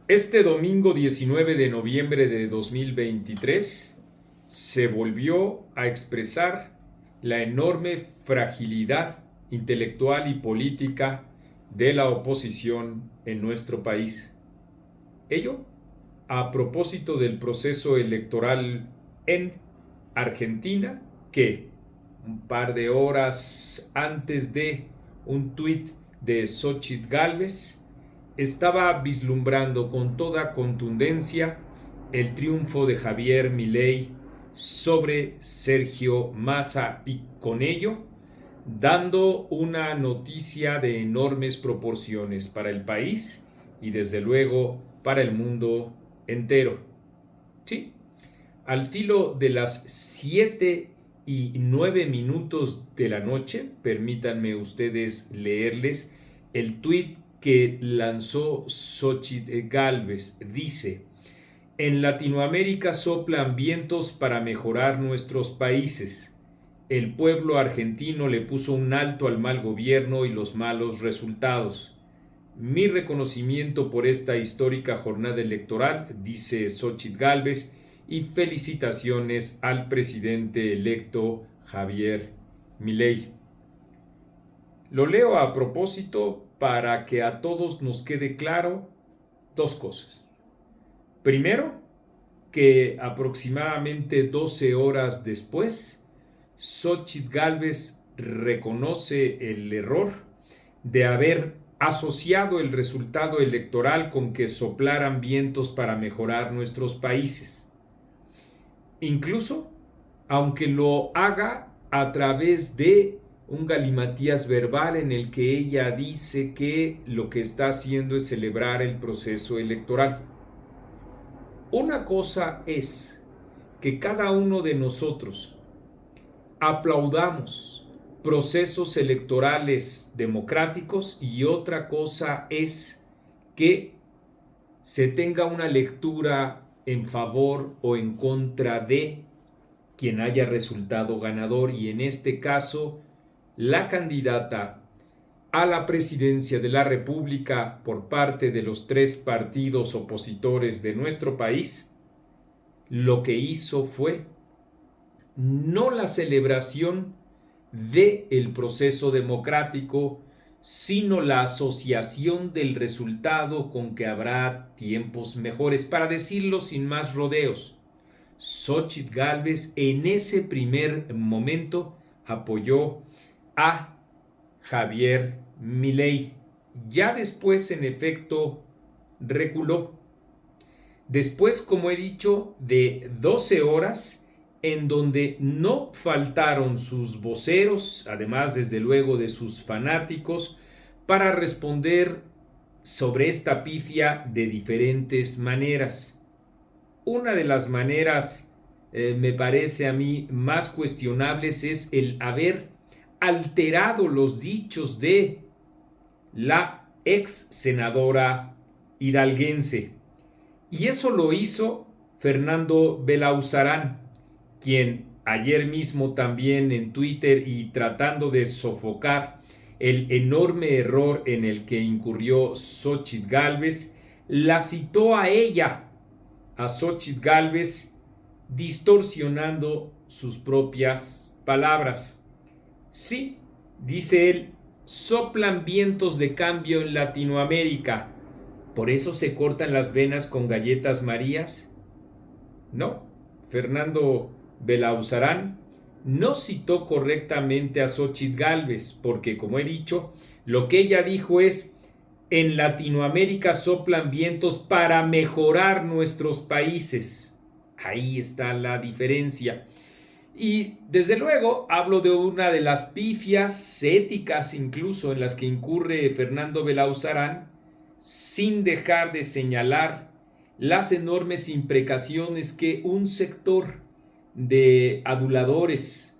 Este domingo 19 de noviembre de 2023 se volvió a expresar la enorme fragilidad intelectual y política de la oposición en nuestro país. Ello a propósito del proceso electoral en Argentina, que un par de horas antes de un tuit de Xóchitl Gálvez estaba vislumbrando con toda contundencia el triunfo de Javier Milei sobre Sergio Massa y con ello dando una noticia de enormes proporciones para el país y desde luego para el mundo entero. Sí, al filo de las 7:09 de la noche, permítanme ustedes leerles el tuit que lanzó Xóchitl Gálvez. Dice: en Latinoamérica soplan vientos para mejorar nuestros países. El pueblo argentino le puso un alto al mal gobierno y los malos resultados. Mi reconocimiento por esta histórica jornada electoral, dice Xóchitl Gálvez, y felicitaciones al presidente electo Javier Milei. Lo leo a propósito para que a todos nos quede claro dos cosas. Primero, que aproximadamente 12 horas después, Xóchitl Gálvez reconoce el error de haber asociado el resultado electoral con que soplaran vientos para mejorar nuestros países. Incluso, aunque lo haga a través de un galimatías verbal en el que ella dice que lo que está haciendo es celebrar el proceso electoral. Una cosa es que cada uno de nosotros aplaudamos procesos electorales democráticos y otra cosa es que se tenga una lectura en favor o en contra de quien haya resultado ganador, y en este caso la candidata a la presidencia de la República por parte de los tres partidos opositores de nuestro país, lo que hizo fue no la celebración del proceso democrático, sino la asociación del resultado con que habrá tiempos mejores. Para decirlo sin más rodeos, Xóchitl Gálvez en ese primer momento apoyó a Javier Milei. Ya después, en efecto, reculó. Después, como he dicho, de 12 horas en donde no faltaron sus voceros, además desde luego de sus fanáticos, para responder sobre esta pifia de diferentes maneras. Una de las maneras, me parece a mí, más cuestionables es el haber alterado los dichos de la ex senadora hidalguense. Y eso lo hizo Fernando Belauzarán, quien ayer mismo también en Twitter, y tratando de sofocar el enorme error en el que incurrió Xóchitl Gálvez, la citó a ella, a Xóchitl Gálvez, distorsionando sus propias palabras. Sí, dice él, soplan vientos de cambio en Latinoamérica. ¿Por eso se cortan las venas con galletas Marías? No, Fernando Belauzarán no citó correctamente a Xóchitl Gálvez, porque, como he dicho, lo que ella dijo es: en Latinoamérica soplan vientos para mejorar nuestros países. Ahí está la diferencia. Y desde luego hablo de una de las pifias éticas incluso en las que incurre Fernando Belauzarán, sin dejar de señalar las enormes imprecaciones que un sector de aduladores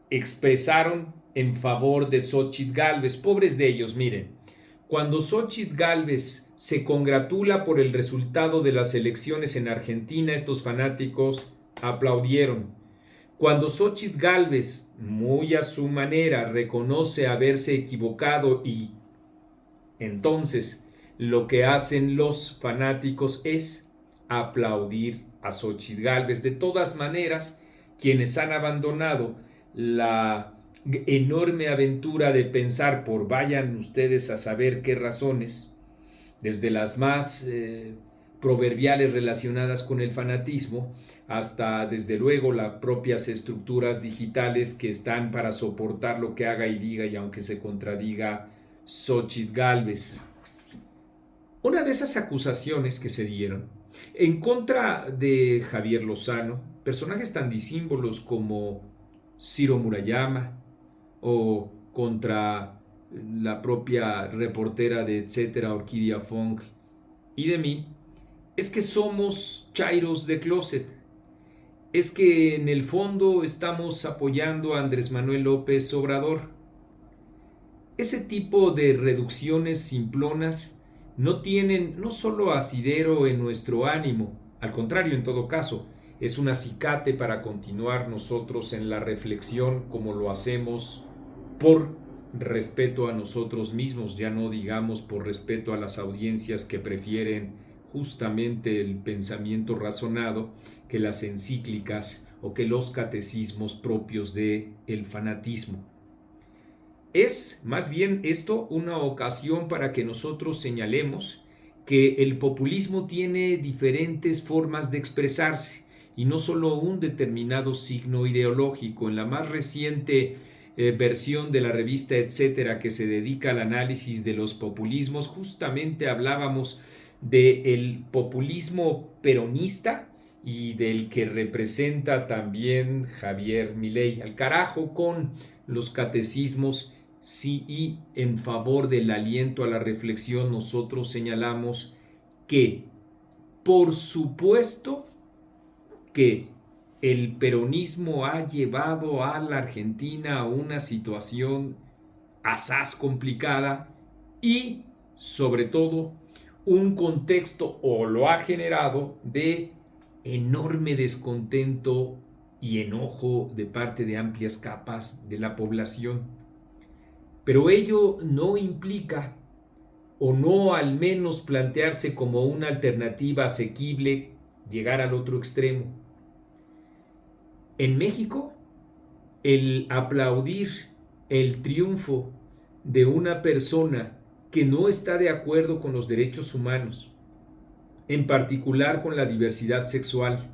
expresaron en favor de Xóchitl Gálvez. Pobres de ellos, miren. Cuando Xóchitl Gálvez se congratula por el resultado de las elecciones en Argentina, estos fanáticos aplaudieron. Cuando Xóchitl Gálvez, muy a su manera, reconoce haberse equivocado y entonces lo que hacen los fanáticos es aplaudir a Xóchitl Gálvez. De todas maneras, quienes han abandonado la enorme aventura de pensar por vayan ustedes a saber qué razones, desde las más proverbiales relacionadas con el fanatismo, hasta desde luego las propias estructuras digitales que están para soportar lo que haga y diga, y aunque se contradiga Xóchitl Gálvez. Una de esas acusaciones que se dieron en contra de Javier Lozano, personajes tan disímbolos como Ciro Murayama, o contra la propia reportera de Etcétera, Orquídea Fong, y de mí, es que somos chairos de closet. Es que en el fondo estamos apoyando a Andrés Manuel López Obrador. Ese tipo de reducciones simplonas no tienen no solo asidero en nuestro ánimo, al contrario, en todo caso, es un acicate para continuar nosotros en la reflexión como lo hacemos por respeto a nosotros mismos, ya no digamos por respeto a las audiencias que prefieren justamente el pensamiento razonado que las encíclicas o que los catecismos propios del fanatismo. Es más bien esto una ocasión para que nosotros señalemos que el populismo tiene diferentes formas de expresarse y no solo un determinado signo ideológico. En la más reciente versión de la revista Etcétera, que se dedica al análisis de los populismos, justamente hablábamos del populismo peronista y del que representa también Javier Milei. Al carajo con los catecismos. Sí, y en favor del aliento a la reflexión, nosotros señalamos que, por supuesto, que el peronismo ha llevado a la Argentina a una situación asaz complicada y, sobre todo, un contexto, o lo ha generado, de enorme descontento y enojo de parte de amplias capas de la población. Pero ello no implica, o no al menos plantearse como una alternativa asequible, llegar al otro extremo. En México, el aplaudir el triunfo de una persona que no está de acuerdo con los derechos humanos, en particular con la diversidad sexual,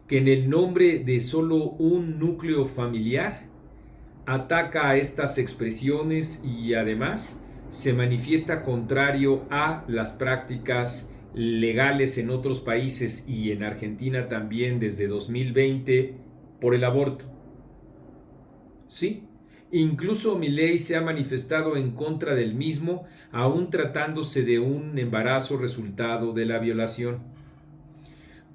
que en el nombre de solo un núcleo familiar ataca a estas expresiones y además se manifiesta contrario a las prácticas legales en otros países y en Argentina también desde 2020 por el aborto. Sí, incluso Milei se ha manifestado en contra del mismo, aún tratándose de un embarazo resultado de la violación.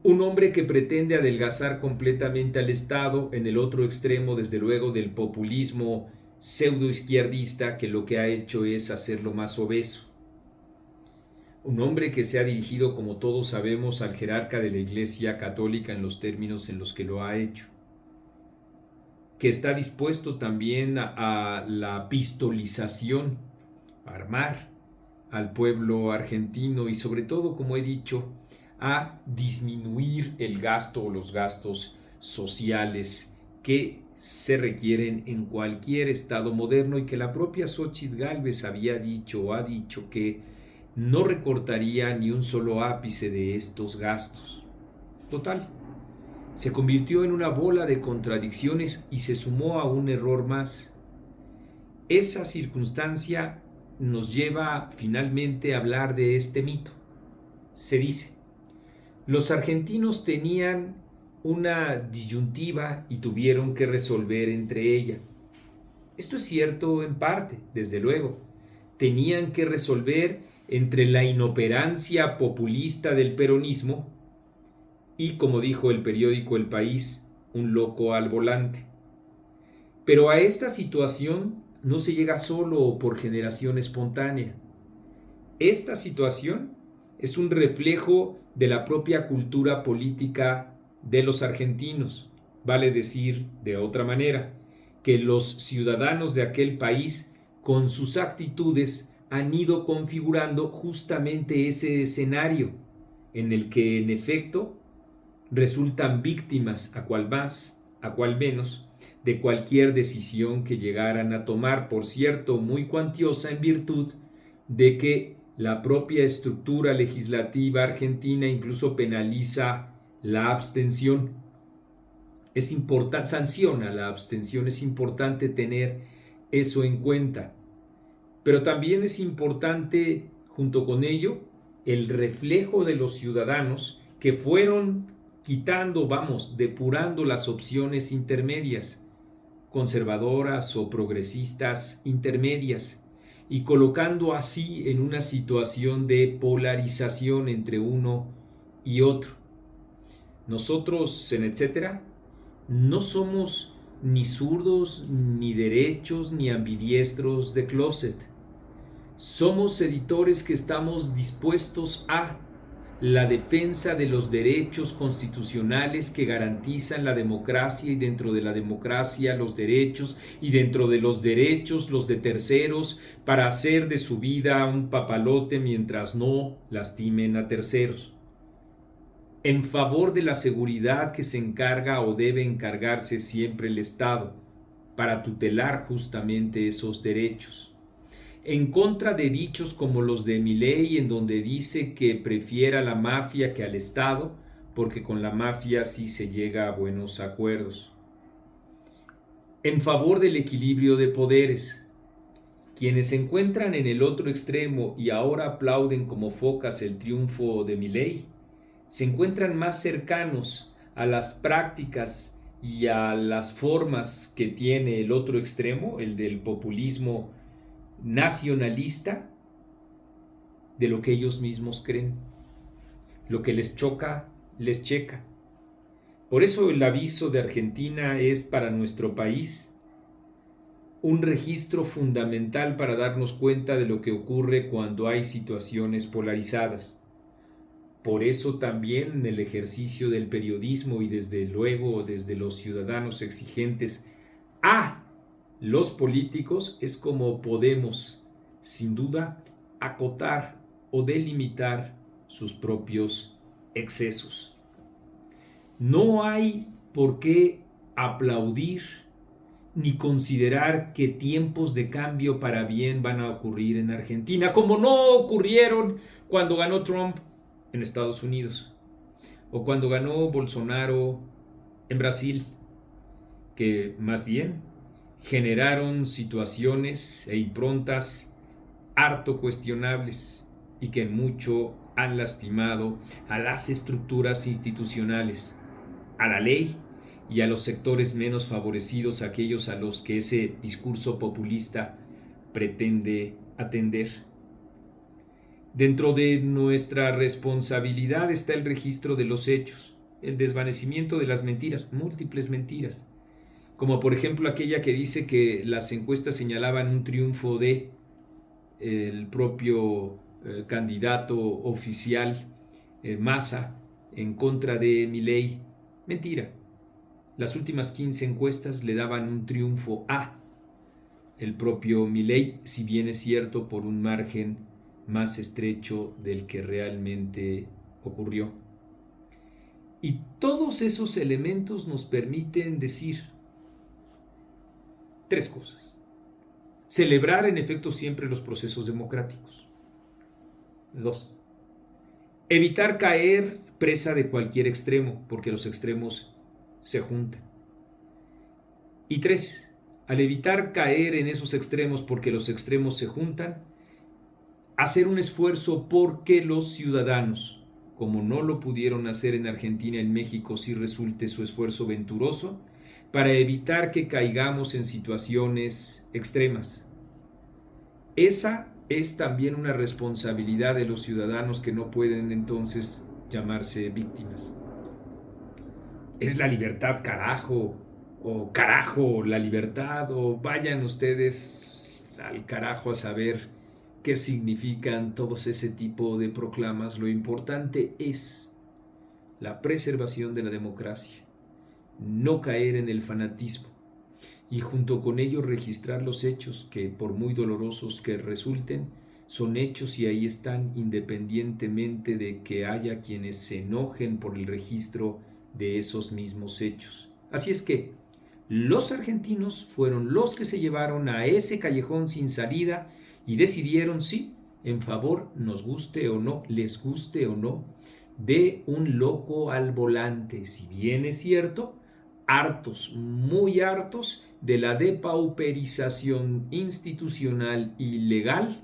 Un hombre que pretende adelgazar completamente al Estado, en el otro extremo, desde luego, del populismo pseudoizquierdista, que lo que ha hecho es hacerlo más obeso. Un hombre que se ha dirigido, como todos sabemos, al jerarca de la Iglesia Católica en los términos en los que lo ha hecho. Que está dispuesto también a la pistolización, a armar al pueblo argentino y sobre todo, como he dicho, a disminuir el gasto o los gastos sociales que se requieren en cualquier estado moderno y que la propia Xóchitl Gálvez había dicho o ha dicho que no recortaría ni un solo ápice de estos gastos. Total, se convirtió en una bola de contradicciones y se sumó a un error más. Esa circunstancia nos lleva finalmente a hablar de este mito. Se dice, los argentinos tenían una disyuntiva y tuvieron que resolver entre ella. Esto es cierto en parte, desde luego. Tenían que resolver entre la inoperancia populista del peronismo y, como dijo el periódico El País, un loco al volante. Pero a esta situación no se llega solo por generación espontánea. Esta situación es un reflejo de la propia cultura política de los argentinos. Vale decir de otra manera, que los ciudadanos de aquel país, con sus actitudes, han ido configurando justamente ese escenario en el que en efecto resultan víctimas, a cual más, a cual menos, de cualquier decisión que llegaran a tomar, por cierto, muy cuantiosa en virtud de que la propia estructura legislativa argentina incluso penaliza la abstención. Es importante, sanciona la abstención, es importante tener eso en cuenta. Pero también es importante, junto con ello, el reflejo de los ciudadanos que fueron quitando, depurando las opciones intermedias, conservadoras o progresistas intermedias, y colocando así en una situación de polarización entre uno y otro. Nosotros en Etcétera no somos ni zurdos, ni derechos, ni ambidiestros de closet. Somos editores que estamos dispuestos a la defensa de los derechos constitucionales que garantizan la democracia, y dentro de la democracia los derechos, y dentro de los derechos los de terceros, para hacer de su vida un papalote mientras no lastimen a terceros. En favor de la seguridad que se encarga o debe encargarse siempre el Estado para tutelar justamente esos derechos. En contra de dichos como los de Milei, en donde dice que prefiere a la mafia que al Estado, porque con la mafia sí se llega a buenos acuerdos. En favor del equilibrio de poderes. Quienes se encuentran en el otro extremo y ahora aplauden como focas el triunfo de Milei, se encuentran más cercanos a las prácticas y a las formas que tiene el otro extremo, el del populismo nacionalista, de lo que ellos mismos creen. Lo que les choca, les checa. Por eso el aviso de Argentina es para nuestro país un registro fundamental para darnos cuenta de lo que ocurre cuando hay situaciones polarizadas. Por eso también en el ejercicio del periodismo, y desde luego desde los ciudadanos exigentes a los políticos, es como podemos, sin duda, acotar o delimitar sus propios excesos. No hay por qué aplaudir ni considerar que tiempos de cambio para bien van a ocurrir en Argentina, como no ocurrieron cuando ganó Trump en Estados Unidos, o cuando ganó Bolsonaro en Brasil, que más bien generaron situaciones e improntas harto cuestionables y que en mucho han lastimado a las estructuras institucionales, a la ley y a los sectores menos favorecidos, aquellos a los que ese discurso populista pretende atender. Dentro de nuestra responsabilidad está el registro de los hechos, el desvanecimiento de las mentiras, múltiples mentiras, como por ejemplo aquella que dice que las encuestas señalaban un triunfo de el propio candidato oficial Massa en contra de Milei. Mentira. Las últimas 15 encuestas le daban un triunfo a el propio Milei, si bien es cierto por un margen más estrecho del que realmente ocurrió. Y todos esos elementos nos permiten decir tres cosas. Celebrar en efecto siempre los procesos democráticos. 2. Evitar caer presa de cualquier extremo, porque los extremos se juntan. Y 3. Al evitar caer en esos extremos porque los extremos se juntan, hacer un esfuerzo porque los ciudadanos, como no lo pudieron hacer en Argentina, en México sí resulte su esfuerzo venturoso, para evitar que caigamos en situaciones extremas. Esa es también una responsabilidad de los ciudadanos, que no pueden entonces llamarse víctimas. Es la libertad, carajo, o carajo, la libertad, o vayan ustedes al carajo a saber qué significan todos ese tipo de proclamas. Lo importante es la preservación de la democracia, no caer en el fanatismo, y junto con ello registrar los hechos que, por muy dolorosos que resulten, son hechos y ahí están, independientemente de que haya quienes se enojen por el registro de esos mismos hechos. Así es que los argentinos fueron los que se llevaron a ese callejón sin salida y decidieron, sí, en favor, nos guste o no, les guste o no, de un loco al volante. Si bien es cierto, hartos, muy hartos de la depauperización institucional y legal,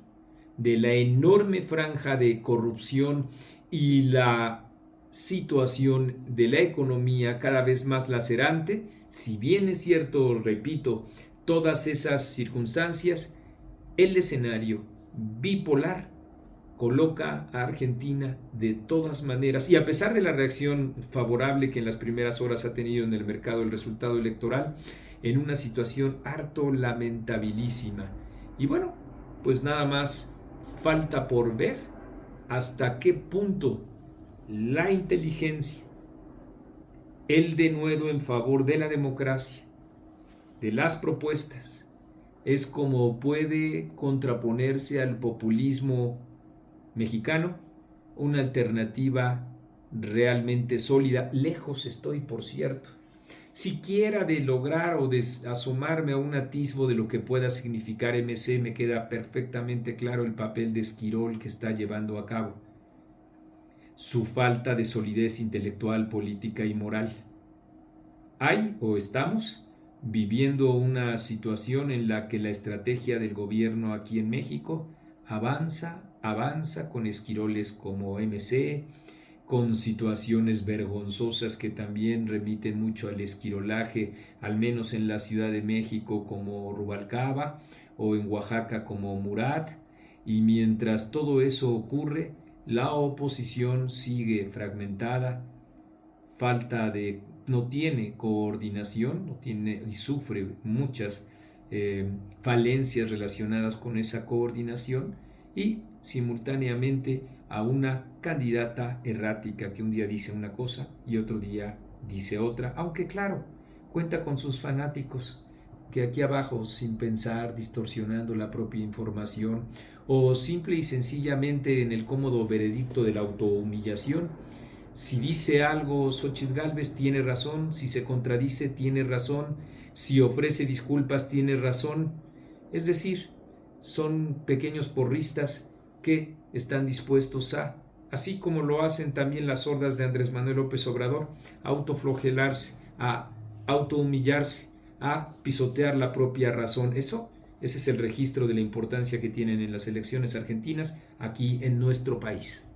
de la enorme franja de corrupción y la situación de la economía cada vez más lacerante. Si bien es cierto, repito, todas esas circunstancias, el escenario bipolar coloca a Argentina de todas maneras, y a pesar de la reacción favorable que en las primeras horas ha tenido en el mercado el resultado electoral, en una situación harto lamentabilísima. Y bueno, pues nada más falta por ver hasta qué punto la inteligencia, el denuedo en favor de la democracia, de las propuestas, es como puede contraponerse al populismo mexicano, una alternativa realmente sólida. Lejos estoy, por cierto, siquiera de lograr o de asomarme a un atisbo de lo que pueda significar MC. Me queda perfectamente claro el papel de Esquirol que está llevando a cabo, su falta de solidez intelectual, política y moral. Hay o estamos viviendo una situación en la que la estrategia del gobierno aquí en México avanza con esquiroles como MC, con situaciones vergonzosas que también remiten mucho al esquirolaje, al menos en la Ciudad de México como Rubalcaba o en Oaxaca como Murat. Y mientras todo eso ocurre, la oposición sigue fragmentada, no tiene coordinación, no tiene y sufre muchas falencias relacionadas con esa coordinación, y simultáneamente a una candidata errática que un día dice una cosa y otro día dice otra, aunque claro, cuenta con sus fanáticos que aquí abajo, sin pensar, distorsionando la propia información o simple y sencillamente en el cómodo veredicto de la autohumillación, si dice algo Xóchitl Gálvez tiene razón, si se contradice tiene razón, si ofrece disculpas tiene razón. Es decir, son pequeños porristas que están dispuestos a, así como lo hacen también las hordas de Andrés Manuel López Obrador, a autoflogelarse, a autohumillarse, a pisotear la propia razón. Ese es el registro de la importancia que tienen en las elecciones argentinas aquí en nuestro país.